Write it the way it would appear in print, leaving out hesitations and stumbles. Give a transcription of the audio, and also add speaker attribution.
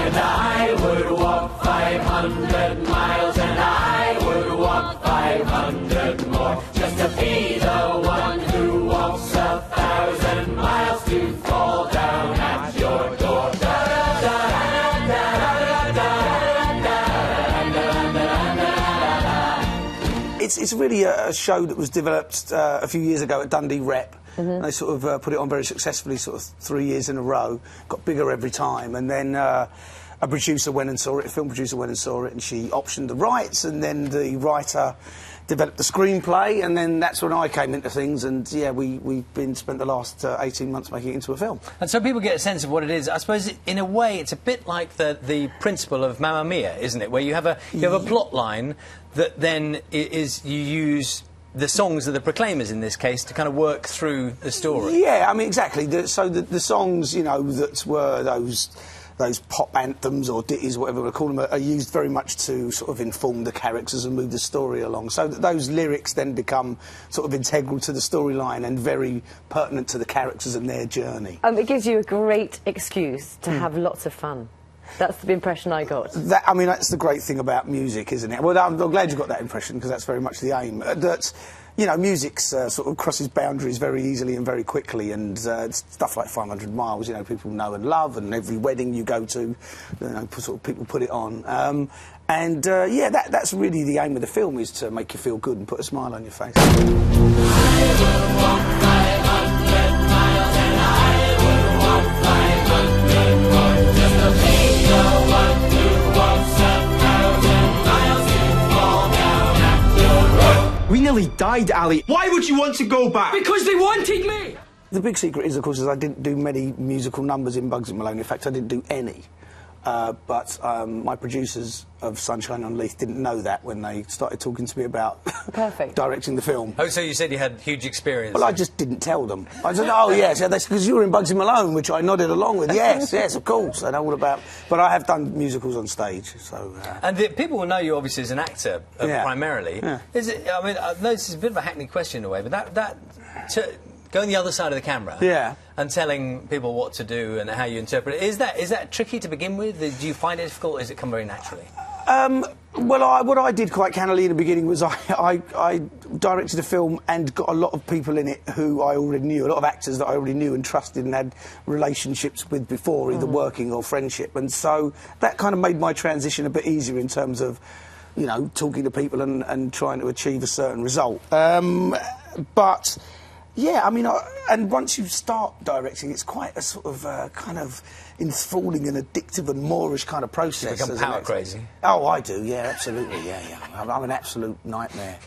Speaker 1: And I would walk 500 miles, and I would walk 500 more, just to be the one who walks 1,000 miles to fall down at your door.
Speaker 2: It's really a show that was developed a few years ago at Dundee Rep. They sort of put it on very successfully, sort of 3 years in a row. Got bigger every time, and then a producer went and saw it, a film producer went and saw it, and she optioned the rights, and then the writer developed the screenplay, and then that's when I came into things, and yeah, we've spent the last 18 months making it into a film.
Speaker 3: And so people get a sense of what it is. I suppose in a way it's a bit like the principle of Mamma Mia, isn't it? Where you have a plot line that then is you use the songs of the Proclaimers in this case to kind of work through the story.
Speaker 2: Yeah, I mean exactly. So the songs, you know, that were those pop anthems or ditties, whatever we call them, are used very much to sort of inform the characters and move the story along. So that those lyrics then become sort of integral to the storyline and very pertinent to the characters and their journey.
Speaker 4: It gives you a great excuse to have lots of fun. That's the impression I got.
Speaker 2: I mean, that's the great thing about music, isn't it? Well, I'm glad you got that impression, because that's very much the aim. That, you know, music sort of crosses boundaries very easily and very quickly, and stuff like 500 Miles, you know, people know and love, and every wedding you go to, you know, sort of people put it on. Yeah, that's really the aim of the film, is to make you feel good and put a smile on your face.
Speaker 1: I will walk 500 miles, and I will walk 500 more, just to be the one who walks 1,000 miles to fall down at your road.
Speaker 5: We nearly died, Ali. Why would you want to go back?
Speaker 1: Because they wanted me!
Speaker 2: The big secret is, of course, is I didn't do many musical numbers in Bugsy Malone. In fact, I didn't do any. But my producers of Sunshine on Leith didn't know that when they started talking to me about directing the film.
Speaker 3: Oh, so you said you had huge experience?
Speaker 2: Well, I just didn't tell them. I said, oh, yes, yeah, that's because you were in Bugsy Malone, which I nodded along with. Yes, yes, of course, I know all about... But I have done musicals on stage, so...
Speaker 3: And people will know you, obviously, as an actor, primarily. Yeah. Is it, I mean, I know this is a bit of a hackneyed question in a way, but going the other side of the camera and telling people what to do and how you interpret it, is that tricky to begin with? Do you find it difficult, or does it come very naturally?
Speaker 2: Well, what I did quite cannily in the beginning was I directed a film and got a lot of people in it who I already knew, a lot of actors that I already knew and trusted and had relationships with before, either working or friendship. And so that kind of made my transition a bit easier in terms of, you know, talking to people and trying to achieve a certain result. But... yeah, I mean, and once you start directing, it's quite a sort of kind of enthralling and addictive and Moorish kind of process.
Speaker 3: You become power crazy.
Speaker 2: Oh, I do, yeah, absolutely, yeah. I'm an absolute nightmare.